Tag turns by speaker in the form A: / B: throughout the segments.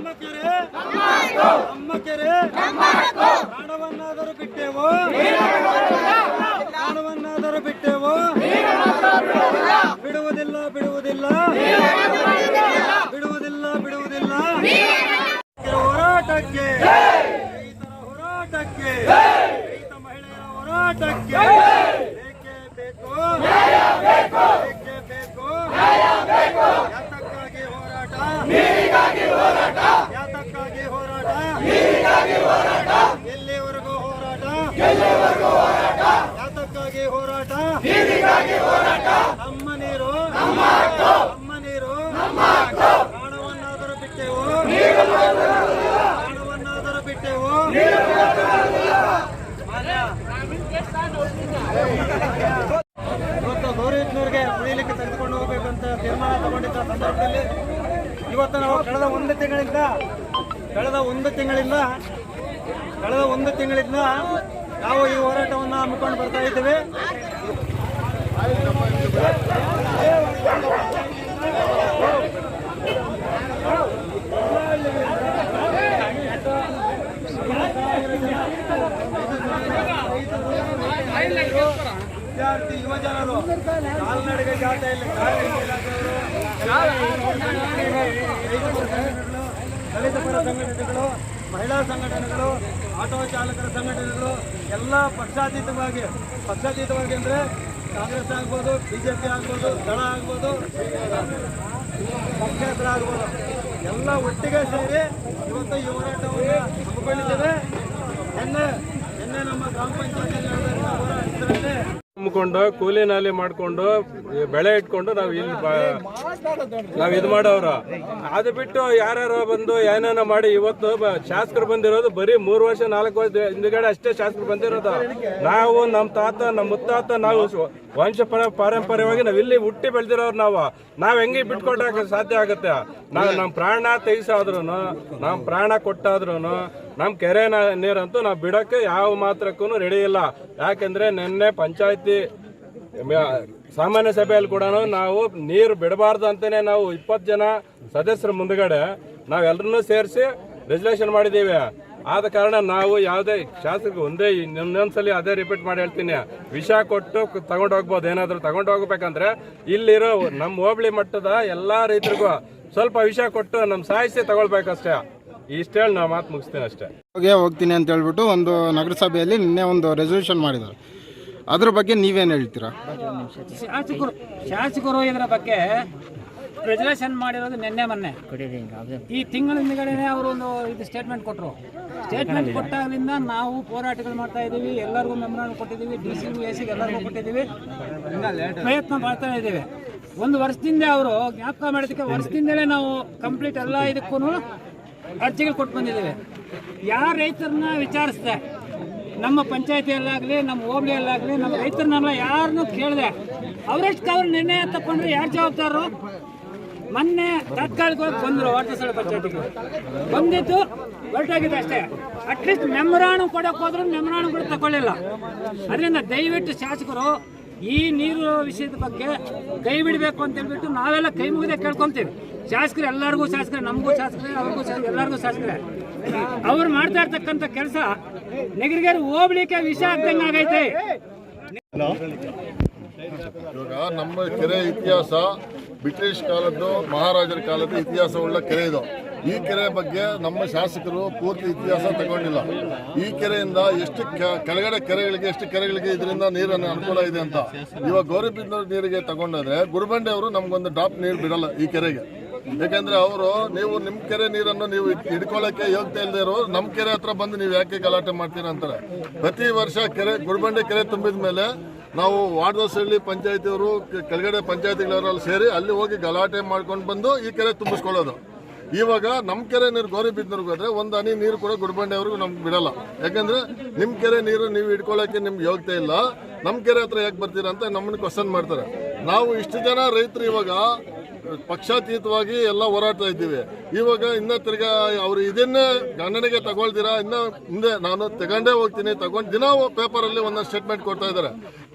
A: ನಮ್ಮ ಕೆರೆ ಪ್ರಾಣವನ್ನಾದರೂ ಬಿಟ್ಟೆವು, ಪ್ರಾಣವನ್ನಾದರೂ ಬಿಟ್ಟೆವು, ಬಿಡುವುದಿಲ್ಲ ಬಿಡುವುದಿಲ್ಲ ಬಿಡುವುದಿಲ್ಲ ಬಿಡುವುದಿಲ್ಲ. ಹೋರಾಟಕ್ಕೆ, ರೈತರ ಹೋರಾಟಕ್ಕೆ, ರೈತ ಮಹಿಳೆಯರ ಹೋರಾಟಕ್ಕೆ ಬೇಕೇ ಬೇಕು, ಬೇಕೇ ಬೇಕು. ಯಾತಕ್ಕಾಗಿ ಹೋರಾಟ, ಯಾತಕ್ಕಾಗಿ ಹೋರಾಟ, ಎಲ್ಲಿವರೆಗೂ ಹೋರಾಟ, ಯಾತಕ್ಕಾಗಿ ಹೋರಾಟ. ನಮ್ಮ ನೀರು, ನಮ್ಮ ನೀರು, ಪ್ರಾಣವನ್ನಾದರೂ ಬಿಟ್ಟೆವು, ಪ್ರಾಣವನ್ನಾದರೂ ಬಿಟ್ಟೆವು. ಇವತ್ತು ಗೌರಿಯಪ್ಪನವ್ರಿಗೆ ಕುಡಿಯಲಿಕ್ಕೆ ತೆಗೆದುಕೊಂಡು ಹೋಗ್ಬೇಕಂತ ತೀರ್ಮಾನ ತಗೊಂಡಿದ್ದ ಸಂದರ್ಭದಲ್ಲಿ ಇವತ್ತು ನಾವು ಕಳೆದ ಒಂದು ತಿಂಗಳಿಂದ ನಾವು ಈ ಹೋರಾಟವನ್ನು ಹಮ್ಮಿಕೊಂಡು ಬರ್ತಾ ಇದ್ದೇವೆ. ವಿದ್ಯಾರ್ಥಿ ಯುವಜನರು, ಕಾಲ್ನಡಿಗೆ ಜಾಥೆಯಲ್ಲಿ ದಲಿತ ಪರ ಸಂಘಟನೆಗಳು, ಮಹಿಳಾ ಸಂಘಟನೆಗಳು, ಆಟೋ ಚಾಲಕರ ಸಂಘಟನೆಗಳು ಎಲ್ಲ ಪಕ್ಷಾತೀತವಾಗಿ ಅಂದರೆ ಕಾಂಗ್ರೆಸ್ ಆಗ್ಬೋದು, ಬಿಜೆಪಿ ಆಗ್ಬೋದು, ದಳ ಆಗ್ಬೋದು, ಪಕ್ಷೇತರ ಆಗ್ಬೋದು, ಎಲ್ಲ ಒಟ್ಟಿಗೆ ಸೇರಿ ಇವತ್ತು ಈ ಹೋರಾಟವನ್ನು ಹಮ್ಮಿಕೊಂಡಿದ್ದೇವೆ. ನಿನ್ನೆ ನಮ್ಮ ಗ್ರಾಮ ಪಂಚಾಯತ್ ಹೋರಾಟದಲ್ಲಿ
B: ಹಮ್ಮಿಕೊಂಡು ಕೂಲಿ ನಾಲಿ ಮಾಡ್ಕೊಂಡು ಬೆಳೆ ಇಟ್ಕೊಂಡು ನಾವು ಇದು ಮಾಡೋರು. ಅದು ಬಿಟ್ಟು ಯಾರ್ಯಾರೋ ಬಂದು ಏನೇನೋ ಮಾಡಿ ಇವತ್ತು ಶಾಸಕರು ಬಂದಿರೋದು ಬರೀ 3 ವರ್ಷ 4 ವರ್ಷ ಹಿಂದ್ಗಡೆ ಅಷ್ಟೇ ಶಾಸಕರು ಬಂದಿರೋದು. ನಾವು ನಮ್ಮ ತಾತ ನಮ್ಮ ಮುತ್ತಾತ ನಾವು ವಂಶ ಪಾರಂಪರ್ಯವಾಗಿ ನಾವು ಇಲ್ಲಿ ಹುಟ್ಟಿ ಬೆಳೆದಿರೋರು. ನಾವು ಹೆಂಗೆ ಬಿಟ್ಕೊಟ್ಟಕ್ಕೆ ಸಾಧ್ಯ ಆಗುತ್ತೆ? ನಾವು ನಮ್ಮ ಪ್ರಾಣ ತೆಗಿಸಾದ್ರು, ನಮ್ಮ ಪ್ರಾಣ ಕೊಟ್ಟಾದ್ರೂ ನಮ್ಮ ಕೆರೆ ನೀರಂತೂ ನಾವು ಬಿಡೋಕ್ಕೆ ಯಾವ ಮಾತ್ರಕ್ಕೂ ರೆಡಿ ಇಲ್ಲ. ಯಾಕೆಂದ್ರೆ ನಿನ್ನೆ ಪಂಚಾಯತಿ ಸಾಮಾನ್ಯ ಸಭೆಯಲ್ಲಿ ಕೂಡ ನಾವು ನೀರು ಬಿಡಬಾರ್ದು ಅಂತಾನೆ ನಾವು 20 ಜನ ಸದಸ್ಯರ ಮುಂದ್ಗಡೆ ನಾವೆಲ್ಲರನ್ನೂ ಸೇರಿಸಿ ರೆಸಲ್ಯೂಷನ್ ಮಾಡಿದ್ದೀವಿ. ಆದ ಕಾರಣ ನಾವು ಯಾವುದೇ ಶಾಸಕರಿಗೆ ಇನ್ನೊಂದ್ಸಲಿ ಅದೇ ರಿಪೀಟ್ ಮಾಡಿ ಹೇಳ್ತೀನಿ, ವಿಷ ಕೊಟ್ಟು ತಗೊಂಡು ಹೋಗ್ಬೋದು. ಏನಾದರೂ ತಗೊಂಡು ಹೋಗ್ಬೇಕಂದ್ರೆ ಇಲ್ಲಿರೋ ನಮ್ಮ ಹೋಬಳಿ ಮಟ್ಟದ ಎಲ್ಲಾ ರೈತರಿಗೂ ಸ್ವಲ್ಪ ವಿಷ ಕೊಟ್ಟು ನಮ್ಮ ಸಾಯಿಸಿ ತಗೊಳ್ಬೇಕಷ್ಟೇ. ಇಷ್ಟು ಹೇಳಿ ನಾವು ಮಾತು ಮುಗಿಸ್ತೀನಿ ಅಷ್ಟೇ.
C: ಹೋಗ್ತೀನಿ ಅಂತ ಹೇಳ್ಬಿಟ್ಟು ಒಂದು ನಗರಸಭೆಯಲ್ಲಿ ನಿನ್ನೆ ಒಂದು ರೆಸಲ್ಯೂಷನ್ ಮಾಡಿದ್ದಾರೆ. ಅದ್ರ ಬಗ್ಗೆ ನೀವೇನು ಹೇಳ್ತೀರಾ?
D: ಶಾಸಕರು ಇದರ ಬಗ್ಗೆ ರೆಸಲ್ಯೂಷನ್ ಮಾಡಿರೋದು ನಿನ್ನೆ ಮೊನ್ನೆ ಈ ತಿಂಗಳ ಹಿಂದ್ಗಡೆನೆ ಅವರು ಒಂದು ಇದು ಸ್ಟೇಟ್ಮೆಂಟ್ ಕೊಟ್ಟರು. ಸ್ಟೇಟ್ಮೆಂಟ್ ಕೊಟ್ಟಾಗಲಿಂದ ನಾವು ಹೋರಾಟಗಳು ಮಾಡ್ತಾ ಇದ್ದೀವಿ, ಎಲ್ಲರಿಗೂ ಮೆಮೊರಾಂಡಮ್ ಕೊಟ್ಟಿದ್ದೀವಿ, DC AC ಎಲ್ಲರಿಗೂ ಕೊಟ್ಟಿದ್ದೀವಿ, ಪ್ರಯತ್ನ ಮಾಡ್ತಾ ಇದ್ದೀವಿ. ಒಂದು ವರ್ಷದಿಂದ ಅವರು ಜ್ಞಾಪಕ ಮಾಡೋದಕ್ಕೆ ವರ್ಷದಿಂದಲೇ ನಾವು ಕಂಪ್ಲೀಟ್ ಎಲ್ಲ ಇದಕ್ಕೂ ಅರ್ಜಿಗಳು ಕೊಟ್ಟು ಬಂದಿದ್ದೇವೆ. ಯಾರ ರೈತರನ್ನ ವಿಚಾರಿಸಿದೆ, ನಮ್ಮ ಪಂಚಾಯತಿಯಲ್ಲಾಗಲಿ ನಮ್ಮ ಹೋಬಳಿಯಲ್ಲಾಗಲಿ ನಮ್ಮ ರೈತರನ್ನೆಲ್ಲ ಯಾರನ್ನೂ ಕೇಳಿದೆ. ಅವರಷ್ಟು ಅವ್ರು ನಿರ್ಣಯ ತಗೊಂಡ್ರೆ ಯಾರು ಜವಾಬ್ದಾರರು? ಮೊನ್ನೆ ತಾತ್ಕಾಲಿಕವಾಗಿ ಬಂದರು ವಾಟರ್ಸಳ ಪಂಚಾಯತಿಗೆ ಬಂದಿದ್ದು ಹೊರಟಾಗಿದೆ ಅಷ್ಟೇ. ಅಟ್ಲೀಸ್ಟ್ ಮೆಮೊರಾಂಡಮ್ ಕೊಡೋಕೆ ಹೋದ್ರೂ ಮೆಮೊರಾಂಡಮ್ ಕೂಡ ತಗೊಳ್ಳಿಲ್ಲ. ಅದರಿಂದ ದಯವಿಟ್ಟು ಶಾಸಕರು ಈ ನೀರು ವಿಷಯದ ಬಗ್ಗೆ ಕೈ ಬಿಡಬೇಕು ಅಂತ ಹೇಳ್ಬಿಟ್ಟು ನಾವೆಲ್ಲ ಕೈ ಮುಗಿದೇ ಕೇಳ್ಕೊಂತೀವಿ. ಶಾಸಕರು ಎಲ್ಲರಿಗೂ ಶಾಸಕರೇ, ನಮಗೂ ಶಾಸಕರೇ, ಅವ್ರಿಗೂ ಶಾಸಕರೇ, ಎಲ್ಲರಿಗೂ ಶಾಸಕರೇ. ಅವ್ರು ಮಾಡ್ತಾ ಇರ್ತಕ್ಕಂಥ ಕೆಲಸ ನೆಗರಿಗೇರಿ ಹೋಗ್ಲಿಕ್ಕೆ ವಿಷ ಆಗ್ದಂಗೆ ಆಗೈತೆ.
E: ಇವಾಗ ನಮ್ಮ ಕೆರೆ ಇತಿಹಾಸ ಬ್ರಿಟಿಷ್ ಕಾಲದ್ದು, ಮಹಾರಾಜರ ಕಾಲದ ಇತಿಹಾಸವುಳ್ಳ ಕೆರೆ ಇದು. ಈ ಕೆರೆ ಬಗ್ಗೆ ನಮ್ಮ ಶಾಸಕರು ಪೂರ್ತಿ ಇತಿಹಾಸ ತಗೊಂಡಿಲ್ಲ. ಈ ಕೆರೆಯಿಂದ ಎಷ್ಟು ಕೆರೆಗಳಿಗೆ ಇದರಿಂದ ನೀರನ್ನು ಅನುಕೂಲ ಇದೆ ಅಂತ. ಇವಾಗ ಗೌರಿಬಿದನೂರು ನೀರಿಗೆ ತಗೊಂಡ್ರೆ ಗುರುಬಂಡೆ ಅವರು ನಮ್ಗೊಂದು ಡ್ರಾಪ್ ನೀರು ಬಿಡಲ್ಲ ಈ ಕೆರೆಗೆ. ಯಾಕಂದ್ರೆ ಅವರು ನೀವು ನಿಮ್ಮ ಕೆರೆ ನೀರನ್ನು ನೀವು ಹಿಡ್ಕೊಳ್ಳೋಕೆ ಯೋಗ್ಯತೆ ಇಲ್ಲದೆ ಇರೋ ನಮ್ಮ ಕೆರೆ ಹತ್ರ ಬಂದು ನೀವು ಯಾಕೆ ಗಲಾಟೆ ಮಾಡ್ತೀರಾ ಅಂತಾರೆ. ಪ್ರತಿ ವರ್ಷ ಗುರುಬಂಡೆ ಕೆರೆ ತುಂಬಿದ ಮೇಲೆ ನಾವು ವಾರ್ಡಸಳ್ಳಿ ಪಂಚಾಯತಿಯವರು ಕೆಳಗಡೆ ಪಂಚಾಯತಿಗಳವರಲ್ಲಿ ಸೇರಿ ಅಲ್ಲಿ ಹೋಗಿ ಗಲಾಟೆ ಮಾಡ್ಕೊಂಡು ಬಂದು ಈ ಕೆರೆ ತುಂಬಿಸ್ಕೊಳ್ಳೋದು. ಇವಾಗ ನಮ್ಮ ಕೆರೆ ನೀರು ಗೌರಿಬಿದನೂರಿಗೆ ಹೋದ್ರೆ ಒಂದು ಹನಿ ನೀರು ಕೂಡ ಗುರುಬಂಡೆಯವ್ರಿಗೂ ನಮ್ಗೆ ಬಿಡಲ್ಲ. ಯಾಕಂದ್ರೆ ನಿಮ್ಮ ಕೆರೆ ನೀರು ನೀವು ಇಟ್ಕೊಳ್ಳೋಕೆ ನಿಮ್ಗೆ ಯೋಗ್ಯತೆ ಇಲ್ಲ, ನಮ್ಮ ಕೆರೆ ಹತ್ರ ಯಾಕೆ ಬರ್ತೀರಾ ಅಂತ ನಮ್ಮನ್ನು ಕ್ವಶನ್ ಮಾಡ್ತಾರೆ. ನಾವು ಇಷ್ಟು ಜನ ರೈತರು ಇವಾಗ ಪಕ್ಷಾತೀತವಾಗಿ ಎಲ್ಲ ಹೋರಾಡ್ತಾ ಇದ್ದೀವಿ. ಇವಾಗ ಇನ್ನ ತಿರ್ಗಾ ಅವ್ರು ಇದನ್ನೇ ಗಣನೆಗೆ ತಗೊಳ್ತೀರಾ, ಇನ್ನ ಮುಂದೆ ನಾನು ತಗೊಂಡೇ ಹೋಗ್ತೀನಿ, ತಗೊಂಡು ದಿನ ಪೇಪರ್ ಅಲ್ಲಿ ಒಂದೊಂದು ಸ್ಟೇಟ್ಮೆಂಟ್ ಕೊಡ್ತಾ ಇದ್ದಾರೆ.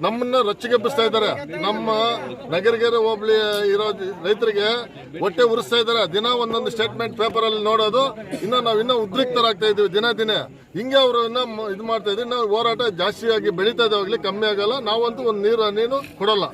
E: ನಮ್ಮನ್ನ ರೊಚ್ಚಿಗೆಬ್ಬಿಸ್ತಾ ಇದ್ದಾರೆ. ನಮ್ಮ ನಗರಗೆರೆ ಹೋಬಳಿ ಇರೋ ರೈತರಿಗೆ ಹೊಟ್ಟೆ ಉರಿಸ್ತಾ ಇದ್ದಾರೆ. ದಿನ ಒಂದೊಂದು ಸ್ಟೇಟ್ಮೆಂಟ್ ಪೇಪರ್ ಅಲ್ಲಿ ನೋಡೋದು. ನಾವು ಉದ್ರಿಕ್ತರಾಗ್ತಾ ಇದೀವಿ ದಿನ ಹಿಂಗೆ ಅವರು ಇದು ಮಾಡ್ತಾ ಇದ್ದೀವಿ. ನಾವು ಹೋರಾಟ ಜಾಸ್ತಿಯಾಗಿ ಬೆಳೀತಾ ಇದ್ದಾವಾಗಲಿ ಕಮ್ಮಿ ಆಗಲ್ಲ. ನಾವಂತೂ ಒಂದು ನೀರು ಕೊಡಲ್ಲ.